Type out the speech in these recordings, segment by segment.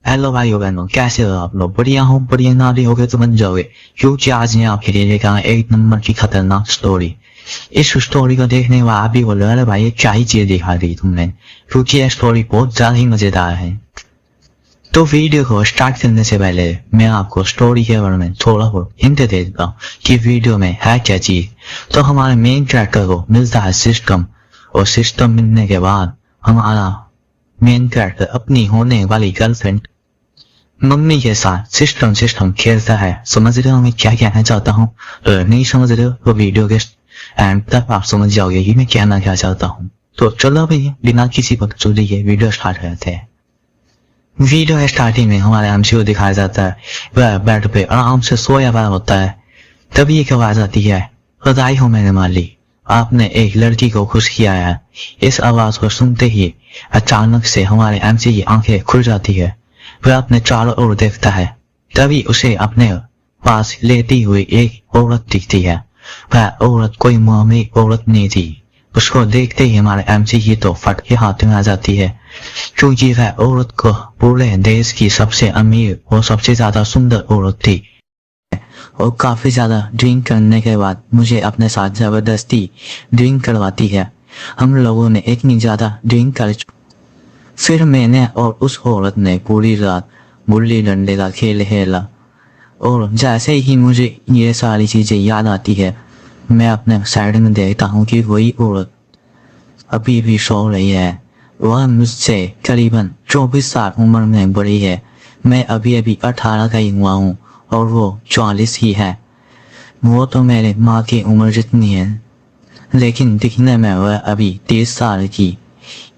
Hello भाइयों बहनों, कैसे हो आप लोग? बढ़िया हूँ। बढ़िया ना भी होगे तो बन जाओगे, क्योंकि आज मैं आपके लिए लेकर आया एक नंबर की खतरनाक स्टोरी। इस स्टोरी को देखने के बाद आप भी बोल रहे हो, अरे भाई ये क्या ही चीज दिखा दी तुमने, क्योंकि यह स्टोरी बहुत ज्यादा ही मजेदार है। तो वीडियो को स्टार्ट करने से पहले मैं आपको स्टोरी के बारे में थोड़ा बहुत हिंट दे देता हूँ कि वीडियो में है क्या चीज। तो हमारे मेन कैरेक्टर को मिलता है सिस्टम, और सिस्टम मिलने के बाद हमारा मेन कैरेक्टर अपनी होने वाली गर्लफ्रेंड मम्मी के साथ सिस्टम खेलता है। समझ रहे हो मैं क्या कहना चाहता हूँ? नहीं समझ रहे हो तो वीडियो के एंड तक आप समझ जाओगे कि मैं कहना क्या चाहता हूँ। तो चलो भाई बिना किसी बकचोदी के वीडियो स्टार्ट करते हैं। वीडियो स्टार्टिंग में हमारे एमसीयू दिखाया जाता है, वह बेड पे आराम से सोया हुआ होता है। तभी एक आवाज आती है, खुदाई हो मैंने माली, आपने एक लड़की को खुश किया है। इस आवाज को सुनते ही अचानक से हमारे एमसी की आंखें खुल जाती है। वह अपने चारों ओर देखता है, तभी उसे अपने पास लेटी हुई एक औरत दिखती है। वह औरत कोई मामूली औरत नहीं थी। उसको देखते ही हमारे एमसी की तो फट के हाथ में आ जाती है, क्योंकि वह औरत को पूरे देश की सबसे अमीर और सबसे ज्यादा सुंदर औरत थी। और काफी ज्यादा ड्रिंक करने के बाद मुझे अपने साथ जबरदस्ती ड्रिंक करवाती है। हम लोगों ने इतनी ज्यादा ड्रिंक कर फिर मैंने और उस औरत ने पूरी रात गुल्ली डंडे का खेल खेला। और जैसे ही मुझे ये सारी चीजें याद आती है, मैं अपने साइड में देखता हूँ कि वही औरत अभी भी सो रही है। वह मुझसे करीबन 24 साल उम्र में बड़ी है। मैं अभी अभी 18 का ही हुआ हूँ और वो 44 ही है। वो तो मेरे माँ की उम्र जितनी है, लेकिन दिखने में वह अभी 30 साल की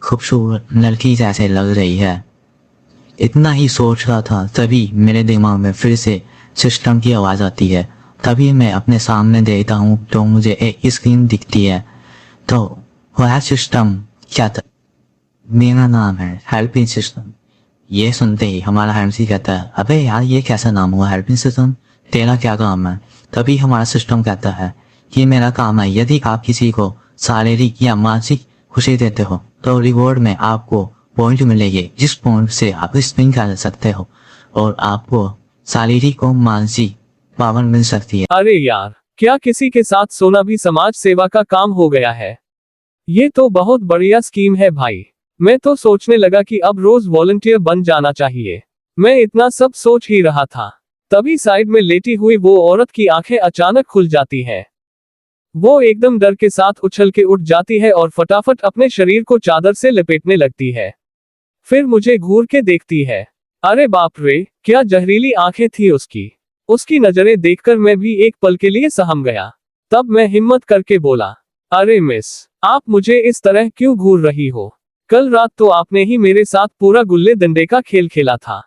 खूबसूरत लड़की जैसे लग रही है। इतना ही सोच रहा था, तभी मेरे दिमाग में फिर से सिस्टम की आवाज आती है। तभी मैं अपने सामने देखता हूँ तो मुझे एक स्क्रीन दिखती है। तो वह सिस्टम क्या था? मेरा नाम है हेल्पिंग सिस्टम। ये सुनते ही हमारा एमसी कहता है, अबे यार ये कैसा नाम हुआ हेल्पिंग सिस्टम, तेरा क्या काम है? तभी हमारा सिस्टम कहता है कि मेरा काम है, यदि आप किसी को शारीरिक या मानसिक खुशी देते हो तो रिवॉर्ड में आपको पॉइंट मिलेंगे, जिस पॉइंट से आप स्पिन कर सकते हो और आपको शारीरिक और मानसिक पावर मिल सकती है। अरे यार, क्या किसी के साथ सोना भी समाज सेवा का काम हो गया है? ये तो बहुत बढ़िया स्कीम है भाई। मैं तो सोचने लगा कि अब रोज वॉलंटियर बन जाना चाहिए। मैं इतना सब सोच ही रहा था, तभी साइड में लेटी हुई वो औरत की आंखें अचानक खुल जाती है। वो एकदम डर के साथ उछल के उठ जाती है और फटाफट अपने शरीर को चादर से लपेटने लगती है। फिर मुझे घूर के देखती है। अरे बाप रे, क्या जहरीली आंखें थी उसकी। उसकी नजरें देखकर मैं भी एक पल के लिए सहम गया। तब मैं हिम्मत करके बोला, अरे मिस, आप मुझे इस तरह क्यों घूर रही हो? कल रात तो आपने ही मेरे साथ पूरा गुल्ले डंडे का खेल खेला था।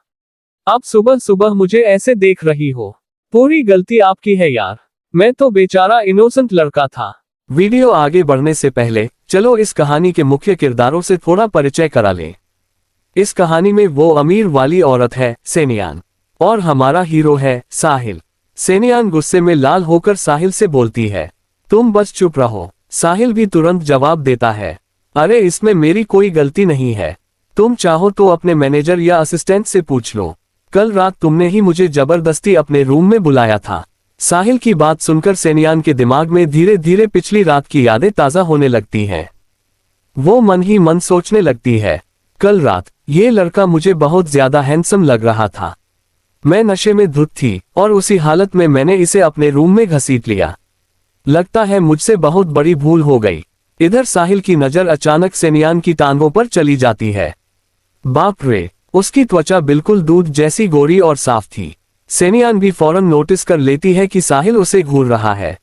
अब सुबह सुबह मुझे ऐसे देख रही हो। पूरी गलती आपकी है यार। मैं तो बेचारा इनोसेंट लड़का था। वीडियो आगे बढ़ने से पहले चलो इस कहानी के मुख्य किरदारों से थोड़ा परिचय करा लें। इस कहानी में वो अमीर वाली औरत है सेनियान, और हमारा हीरो है साहिल। सेनियान गुस्से में लाल होकर साहिल से बोलती है, तुम बस चुप रहो। साहिल भी तुरंत जवाब देता है, अरे इसमें मेरी कोई गलती नहीं है। तुम चाहो तो अपने मैनेजर या असिस्टेंट से पूछ लो। कल रात तुमने ही मुझे जबरदस्ती अपने रूम में बुलाया था। साहिल की बात सुनकर सेनियान के दिमाग में धीरे धीरे पिछली रात की यादें ताजा होने लगती हैं। वो मन ही मन सोचने लगती है, कल रात ये लड़का मुझे बहुत ज्यादा हैंडसम लग रहा था। मैं नशे में धुत थी और उसी हालत में मैंने इसे अपने रूम में घसीट लिया। लगता है मुझसे बहुत बड़ी भूल हो गई। इधर साहिल की नजर अचानक सेनियान की टांगों पर चली जाती है। बाप रे, उसकी त्वचा बिल्कुल दूध जैसी गोरी और साफ थी। सेनियान भी फौरन नोटिस कर लेती है कि साहिल उसे घूर रहा है।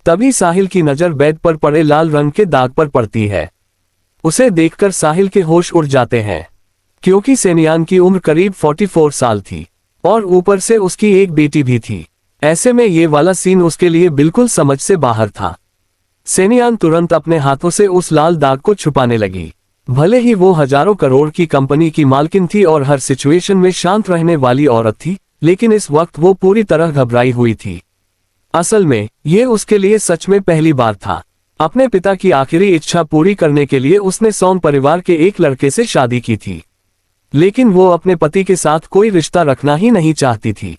तभी साहिल की नजर बेड पर पड़े लाल रंग के दाग पर पड़ती है। उसे देखकर साहिल के होश उड़ जाते हैं, क्योंकि सेनियान की उम्र करीब 44 साल थी और ऊपर से उसकी एक बेटी भी थी। ऐसे में ये वाला सीन उसके लिए बिल्कुल समझ से बाहर था। सेनियान तुरंत अपने हाथों से उस लाल दाग को छुपाने लगी। भले ही वो हजारों करोड़ की कंपनी की मालकिन थी और हर सिचुएशन में शांत रहने वाली औरत थी, लेकिन इस वक्त वो पूरी तरह घबराई हुई थी। असल में ये उसके लिए सच में पहली बार था। अपने पिता की आखिरी इच्छा पूरी करने के लिए उसने सोम परिवार के एक लड़के से शादी की थी। लेकिन वो अपने पति के साथ कोई रिश्ता रखना ही नहीं चाहती थी।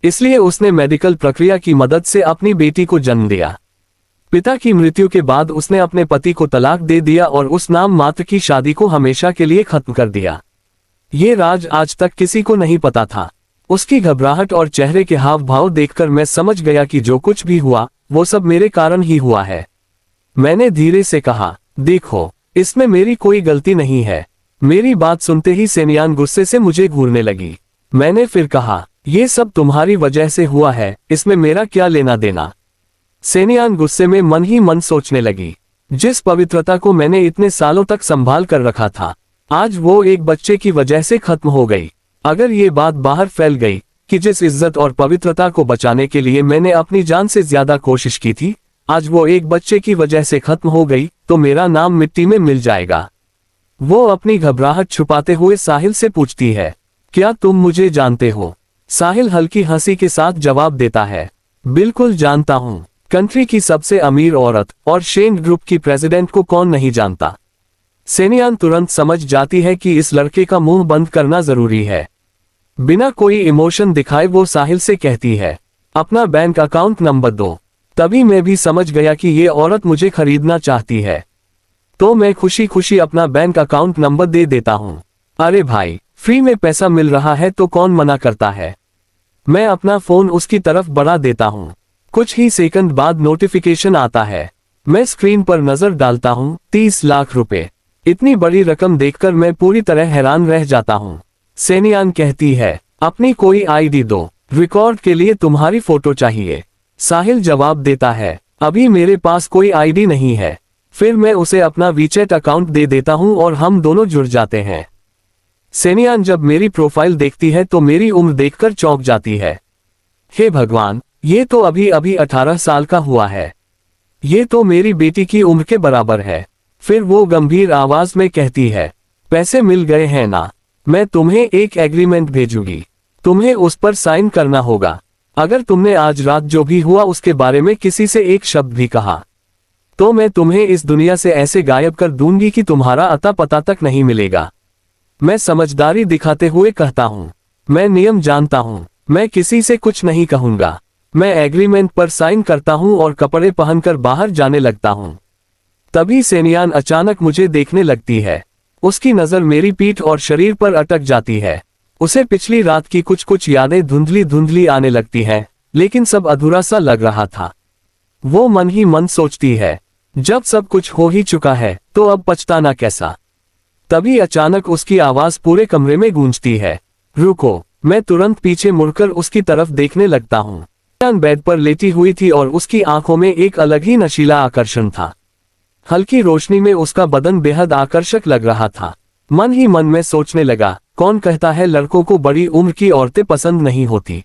इसलिए उसने मेडिकल प्रक्रिया की मदद से अपनी बेटी को जन्म दिया। पिता की मृत्यु के बाद उसने अपने पति को तलाक दे दिया और उस नाम मात्र की शादी को हमेशा के लिए खत्म कर दिया। ये राज आज तक किसी को नहीं पता था। उसकी घबराहट और चेहरे के हाव भाव देखकर मैं समझ गया कि जो कुछ भी हुआ वो सब मेरे कारण ही हुआ है। मैंने धीरे से कहा, देखो, इसमें मेरी कोई गलती नहीं है। मेरी बात सुनते ही सेनियान गुस्से से मुझे घूरने लगी। मैंने फिर कहा, ये सब तुम्हारी वजह से हुआ है, इसमें मेरा क्या लेना देना। सेनियान गुस्से में मन ही मन सोचने लगी, जिस पवित्रता को मैंने इतने सालों तक संभाल कर रखा था, आज वो एक बच्चे की वजह से खत्म हो गई। अगर ये बात बाहर फैल गई कि जिस इज्जत और पवित्रता को बचाने के लिए मैंने अपनी जान से ज्यादा कोशिश की थी, आज वो एक बच्चे की वजह से खत्म हो गई, तो मेरा नाम मिट्टी में मिल जाएगा। वो अपनी घबराहट छुपाते हुए साहिल से पूछती है, क्या तुम मुझे जानते हो? साहिल हल्की हंसी के साथ जवाब देता है, बिल्कुल जानता हूँ। कंट्री की सबसे अमीर औरत और शेन ग्रुप की प्रेसिडेंट को कौन नहीं जानता। सेनियान तुरंत समझ जाती है कि इस लड़के का मुंह बंद करना जरूरी है। बिना कोई इमोशन दिखाए वो साहिल से कहती है, अपना बैंक अकाउंट नंबर दो। तभी मैं भी समझ गया कि ये औरत मुझे खरीदना चाहती है, तो मैं खुशी खुशी अपना बैंक अकाउंट नंबर दे देता हूँ। अरे भाई, फ्री में पैसा मिल रहा है तो कौन मना करता है। मैं अपना फोन उसकी तरफ बढ़ा देता हूँ। कुछ ही सेकंड बाद नोटिफिकेशन आता है। मैं स्क्रीन पर नजर डालता हूँ, 30 लाख रुपए। इतनी बड़ी रकम देखकर मैं पूरी तरह हैरान रह जाता हूँ। सेनियान कहती है, अपनी कोई आईडी दो, रिकॉर्ड के लिए तुम्हारी फोटो चाहिए। साहिल जवाब देता है, अभी मेरे पास कोई आईडी नहीं है। फिर मैं उसे अपना वीचैट अकाउंट दे देता हूँ और हम दोनों जुड़ जाते हैं। सेनियान जब मेरी प्रोफाइल देखती है तो मेरी उम्र देखकर चौंक जाती है। हे भगवान, ये तो अभी अभी 18 साल का हुआ है। ये तो मेरी बेटी की उम्र के बराबर है। फिर वो गंभीर आवाज में कहती है, पैसे मिल गए हैं ना? मैं तुम्हें एक एग्रीमेंट भेजूंगी, तुम्हें उस पर साइन करना होगा। अगर तुमने आज रात जो भी हुआ उसके बारे में किसी से एक शब्द भी कहा, तो मैं तुम्हें इस दुनिया से ऐसे गायब कर दूंगी कि तुम्हारा अता पता तक नहीं मिलेगा। मैं समझदारी दिखाते हुए कहता हूँ, मैं नियम जानता हूँ, मैं किसी से कुछ नहीं कहूंगा। मैं एग्रीमेंट पर साइन करता हूँ और कपड़े पहनकर बाहर जाने लगता हूँ। तभी सेनियान अचानक मुझे देखने लगती है। उसकी नजर मेरी पीठ और शरीर पर अटक जाती है। उसे पिछली रात की कुछ कुछ यादें धुंधली धुंधली आने लगती हैं, लेकिन सब अधूरा सा लग रहा था। वो मन ही मन सोचती है, जब सब कुछ हो ही चुका है तो अब पछताना कैसा। तभी अचानक उसकी आवाज पूरे कमरे में गूंजती है, रुको। मैं तुरंत पीछे मुड़कर उसकी तरफ देखने लगता हूँ। बेड पर लेटी हुई थी और उसकी आंखों में एक अलग ही नशीला आकर्षण था। हल्की रोशनी में उसका बदन बेहद आकर्षक लग रहा था। मन ही मन में सोचने लगा, कौन कहता है लड़कों को बड़ी उम्र की औरतें पसंद नहीं होती।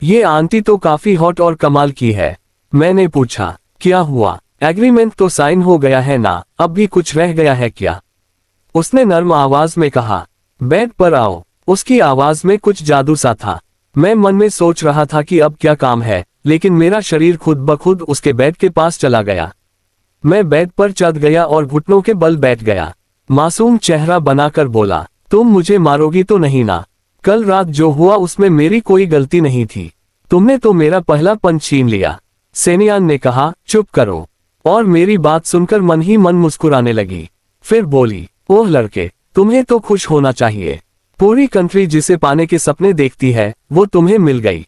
ये आंटी तो काफी हॉट और कमाल की है। मैंने पूछा, क्या हुआ? एग्रीमेंट तो साइन हो गया है ना, अब भी कुछ रह गया है क्या? उसने नर्म आवाज में कहा, बेड पर आओ। उसकी आवाज में कुछ जादू सा था। मैं मन में सोच रहा था कि अब क्या काम है, लेकिन मेरा शरीर खुद ब खुद उसके बेड के पास चला गया। मैं बेड पर चढ़ गया और घुटनों के बल बैठ गया। मासूम चेहरा बनाकर बोला, तुम मुझे मारोगी तो नहीं ना? कल रात जो हुआ उसमें मेरी कोई गलती नहीं थी। तुमने तो मेरा पहला पंच छीन लिया। सेनियान ने कहा, चुप करो। और मेरी बात सुनकर मन ही मन मुस्कुराने लगी। फिर बोली, ओह लड़के, तुम्हें तो खुश होना चाहिए। पूरी कंट्री जिसे पाने के सपने देखती है वो तुम्हें मिल गई।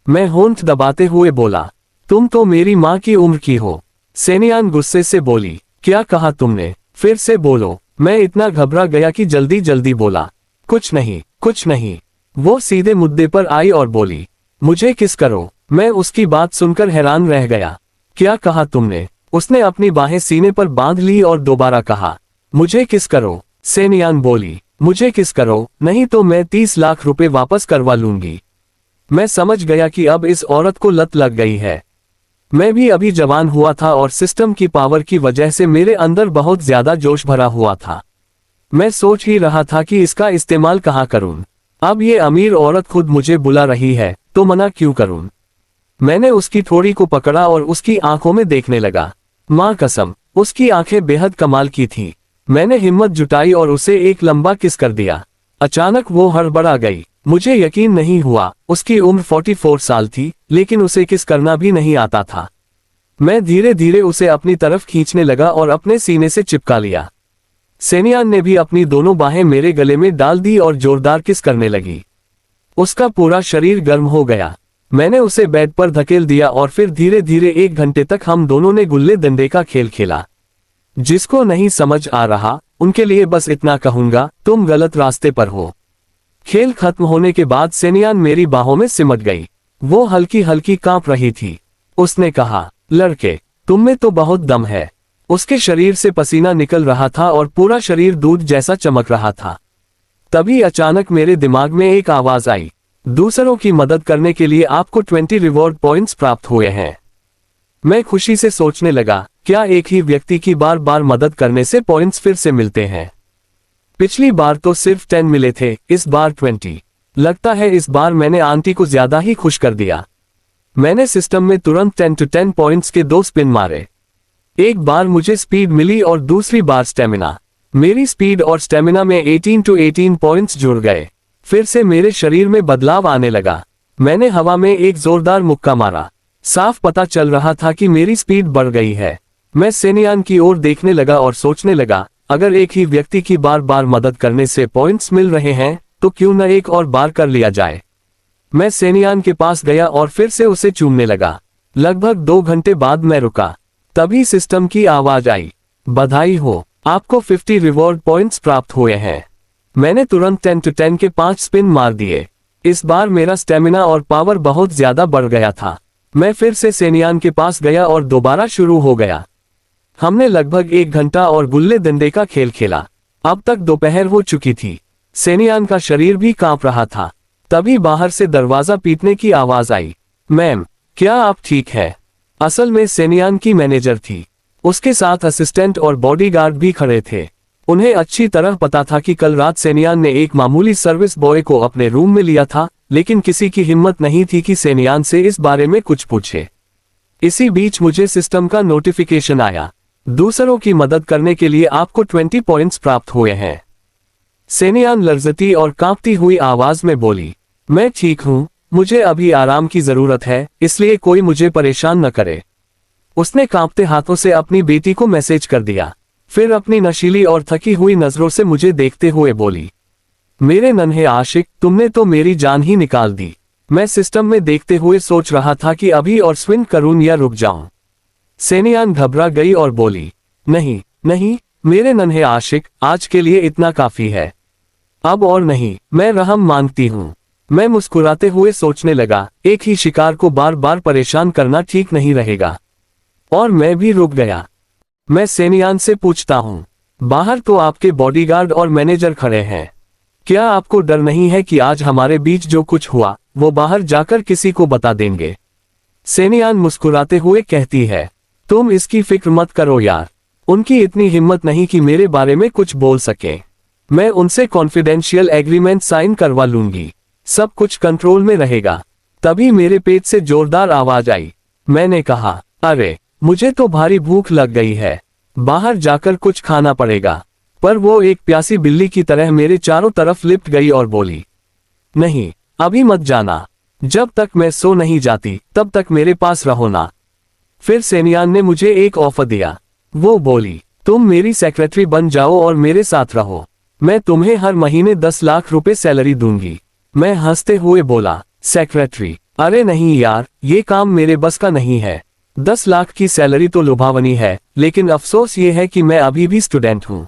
मैं होंठ दबाते हुए बोला, तुम तो मेरी माँ की उम्र की हो। सेनियान गुस्से से बोली, क्या कहा तुमने? फिर से बोलो। मैं इतना घबरा गया कि जल्दी जल्दी बोला, कुछ नहीं कुछ नहीं। वो सीधे मुद्दे पर आई और बोली, मुझे किस करो। मैं उसकी बात सुनकर हैरान रह गया। क्या कहा तुमने? उसने अपनी बाहें सीने पर बांध ली और दोबारा कहा, मुझे किस करो। सेनियान बोली, मुझे किस करो, नहीं तो मैं 30 लाख रुपए वापस करवा लूंगी। मैं समझ गया कि अब इस औरत को लत लग गई है। मैं भी अभी जवान हुआ था और सिस्टम की पावर की वजह से मेरे अंदर बहुत ज्यादा जोश भरा हुआ था। मैं सोच ही रहा था कि इसका इस्तेमाल कहाँ करूं। अब ये अमीर औरत खुद मुझे बुला रही है तो मना क्यों करूं। मैंने उसकी थोड़ी को पकड़ा और उसकी आंखों में देखने लगा। माँ कसम, उसकी आंखें बेहद कमाल की थीं। मैंने हिम्मत जुटाई और उसे एक लंबा किस कर दिया। अचानक वो हड़बड़ा गई। मुझे यकीन नहीं हुआ। उसकी उम्र 44 साल थी, लेकिन उसे किस करना भी नहीं आता था। मैं धीरे धीरे उसे अपनी तरफ खींचने लगा और अपने सीने से चिपका लिया। सेनियान ने भी अपनी दोनों बाहें मेरे गले में डाल दी और जोरदार किस करने लगी। उसका पूरा शरीर गर्म हो गया। मैंने उसे बेड पर धकेल दिया और फिर धीरे धीरे 1 घंटे तक हम दोनों ने गुल्ले डंडे का खेल खेला। जिसको नहीं समझ आ रहा, उनके लिए बस इतना कहूंगा, तुम गलत रास्ते पर हो। खेल खत्म होने के बाद सेनियान मेरी बाहों में सिमट गई। वो हल्की हल्की कांप रही थी। उसने कहा, लड़के, तुम में तो बहुत दम है। उसके शरीर से पसीना निकल रहा था और पूरा शरीर दूध जैसा चमक रहा था। तभी अचानक मेरे दिमाग में एक आवाज आई, दूसरों की मदद करने के लिए आपको 20 रिवॉर्ड पॉइंट्स प्राप्त हुए हैं। मैं खुशी से सोचने लगा, क्या एक ही व्यक्ति की बार बार मदद करने से पॉइंट्स फिर से मिलते हैं? पिछली बार तो सिर्फ 10 मिले थे, इस बार 20। लगता है इस बार मैंने आंटी को ज्यादा ही खुश कर दिया। मैंने सिस्टम में तुरंत 10 to 10 पॉइंट्स के 2 स्पिन मारे। एक बार मुझे स्पीड मिली और दूसरी बार स्टेमिना। मेरी स्पीड और स्टेमिना में 18 to 18 पॉइंट्स जुड़ गए। फिर से मेरे शरीर में बदलाव आने लगा। मैंने हवा में एक जोरदार मुक्का मारा। साफ पता चल रहा था कि मेरी स्पीड बढ़ गई है। मैं सेनियान की ओर देखने लगा और सोचने लगा, अगर एक ही व्यक्ति की बार बार मदद करने से पॉइंट्स मिल रहे हैं, तो क्यों न एक और बार कर लिया जाए। मैं सेनियान के पास गया और फिर से उसे चूमने लगा। लगभग 2 घंटे बाद मैं रुका। तभी सिस्टम की आवाज आई, बधाई हो, आपको 50 रिवॉर्ड पॉइंट्स प्राप्त हुए हैं। मैंने तुरंत 10 to 10 के 5 स्पिन मार दिए। इस बार मेरा स्टेमिना और पावर बहुत ज्यादा बढ़ गया था। मैं फिर से सेनियान के पास गया और दोबारा शुरू हो गया। हमने लगभग 1 घंटा और गुल्ले डंडे का खेल खेला। अब तक दोपहर हो चुकी थी। सेनियान का शरीर भी कांप रहा था। तभी बाहर से दरवाजा पीटने की आवाज आई। मैम, क्या आप ठीक है? असल में सेनियान की मैनेजर थी। उसके साथ असिस्टेंट और बॉडीगार्ड भी खड़े थे। उन्हें अच्छी तरह पता था कि कल रात सेनियान ने एक मामूली सर्विस बॉय को अपने रूम में लिया था, लेकिन किसी की हिम्मत नहीं थी कि सेनियान से इस बारे में कुछ पूछे। इसी बीच मुझे सिस्टम का नोटिफिकेशन आया, दूसरों की मदद करने के लिए आपको 20 पॉइंट्स प्राप्त हुए हैं। सेनियान लर्जती और कांपती हुई आवाज में बोली, मैं ठीक हूं, मुझे अभी आराम की जरूरत है, इसलिए कोई मुझे परेशान न करे। उसने कांपते हाथों से अपनी बेटी को मैसेज कर दिया। फिर अपनी नशीली और थकी हुई नजरों से मुझे देखते हुए बोली, मेरे नन्हे आशिक, तुमने तो मेरी जान ही निकाल दी। मैं सिस्टम में देखते हुए सोच रहा था कि अभी और स्विंग करूं या रुक जाऊं। सेनियान घबरा गई और बोली, नहीं नहीं मेरे नन्हे आशिक, आज के लिए इतना काफी है। अब और नहीं, मैं रहम मांगती हूं। मैं मुस्कुराते हुए सोचने लगा, एक ही शिकार को बार बार परेशान करना ठीक नहीं रहेगा। और मैं भी रुक गया। मैं सेनियान से पूछता हूं, बाहर तो आपके बॉडीगार्ड और मैनेजर खड़े हैं। क्या आपको डर नहीं है कि आज हमारे बीच जो कुछ हुआ, वो बाहर जाकर किसी को बता देंगे? सेनियान मुस्कुराते हुए कहती है, तुम इसकी फिक्र मत करो यार। उनकी इतनी हिम्मत नहीं कि मेरे बारे में कुछ बोल सके। मैं उनसे कॉन्फिडेंशियल एग्रीमेंट साइन करवा लूंगी। सब कुछ कंट्रोल में रहेगा। तभी मेरे पेट से जोरदार आवाज आई। मैंने कहा, अरे, मुझे तो भारी भूख लग गई है, बाहर जाकर कुछ खाना पड़ेगा। पर वो एक प्यासी बिल्ली की तरह मेरे चारों तरफ लिपट गई और बोली, नहीं, अभी मत जाना। जब तक मैं सो नहीं जाती, तब तक मेरे पास रहो ना। फिर सेनियान ने मुझे एक ऑफर दिया। वो बोली, तुम मेरी सेक्रेटरी बन जाओ और मेरे साथ रहो। मैं तुम्हें हर महीने 10 लाख रुपए सैलरी दूंगी। मैं हंसते हुए बोला, सेक्रेटरी? अरे नहीं यार, ये काम मेरे बस का नहीं है। 10 लाख की सैलरी तो लुभावनी है, लेकिन अफसोस ये है कि मैं अभी भी स्टूडेंट हूँ।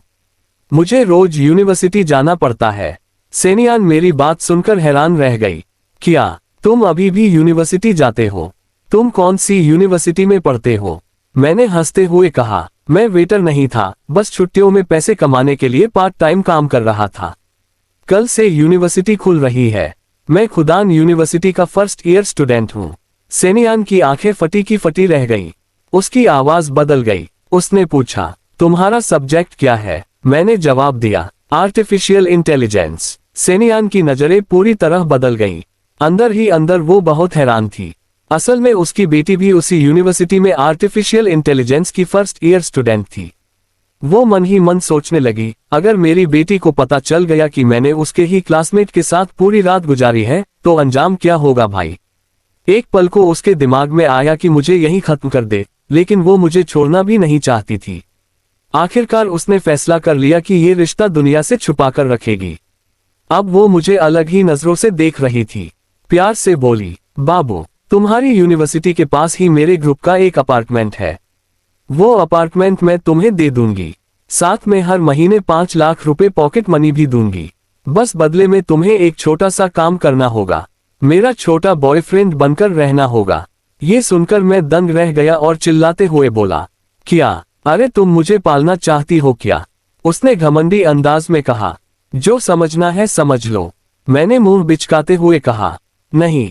मुझे रोज यूनिवर्सिटी जाना पड़ता है। सेनियान मेरी बात सुनकर हैरान रह गई। क्या तुम अभी भी यूनिवर्सिटी जाते हो? तुम कौन सी यूनिवर्सिटी में पढ़ते हो? मैंने हंसते हुए कहा, मैं वेटर नहीं था, बस छुट्टियों में पैसे कमाने के लिए पार्ट टाइम काम कर रहा था। कल से यूनिवर्सिटी खुल रही है। मैं खुदान यूनिवर्सिटी का फर्स्ट ईयर स्टूडेंट हूँ। सेनियान की आंखें फटी की फटी रह गई। उसकी आवाज बदल गई। उसने पूछा, तुम्हारा सब्जेक्ट क्या है? मैंने जवाब दिया, आर्टिफिशियल इंटेलिजेंस। सेनियान की नजरें पूरी तरह बदल गईं। अंदर ही अंदर वो बहुत हैरान थी। असल में उसकी बेटी भी उसी यूनिवर्सिटी में आर्टिफिशियल इंटेलिजेंस की फर्स्ट ईयर स्टूडेंट थी। वो मन ही मन सोचने लगी, अगर मेरी बेटी को पता चल गया कि मैंने उसके ही क्लासमेट के साथ पूरी रात गुजारी है तो अंजाम क्या होगा भाई। एक पल को उसके दिमाग में आया कि मुझे यहीं खत्म कर दे, लेकिन वो मुझे छोड़ना भी नहीं चाहती थी। आखिरकार उसने फैसला कर लिया कि ये रिश्ता दुनिया से छुपाकर रखेगी। अब वो मुझे अलग ही नजरों से देख रही थी। प्यार से बोली, बाबू, तुम्हारी यूनिवर्सिटी के पास ही मेरे ग्रुप का एक अपार्टमेंट है। वो अपार्टमेंट मैं तुम्हें दे दूंगी, साथ में हर महीने 5 लाख रुपए पॉकेट मनी भी दूंगी। बस बदले में तुम्हें एक छोटा सा काम करना होगा, मेरा छोटा बॉयफ्रेंड बनकर रहना होगा। ये सुनकर मैं दंग रह गया और चिल्लाते हुए बोला, क्या? अरे तुम मुझे पालना चाहती हो क्या? उसने घमंडी अंदाज में कहा। जो समझना है समझ लो, मैंने मुंह बिचकाते हुए कहा। नहीं।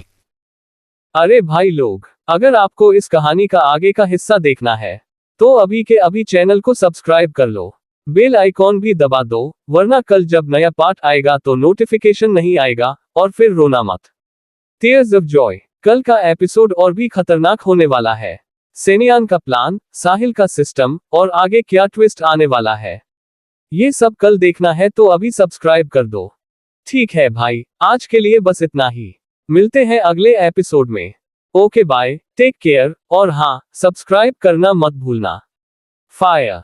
अरे भाई लोग, अगर आपको इस कहानी का आगे का हिस्सा देखना है तो अभी के अभी चैनल को सब्सक्राइब कर लो, बेल आइकॉन भी दबा दो, वरना कल जब नया पार्ट आएगा तो नोटिफिकेशन नहीं आएगा और फिर रोना मत। Tears of Joy. कल का एपिसोड और भी खतरनाक होने वाला है। सेनियान का प्लान, साहिल का सिस्टम और आगे क्या ट्विस्ट आने वाला है, ये सब कल देखना है तो अभी सब्सक्राइब कर दो। ठीक है भाई, आज के लिए बस इतना ही। मिलते हैं अगले एपिसोड में। ओके बाय, टेक केयर, और हाँ, सब्सक्राइब करना मत भूलना। फायर।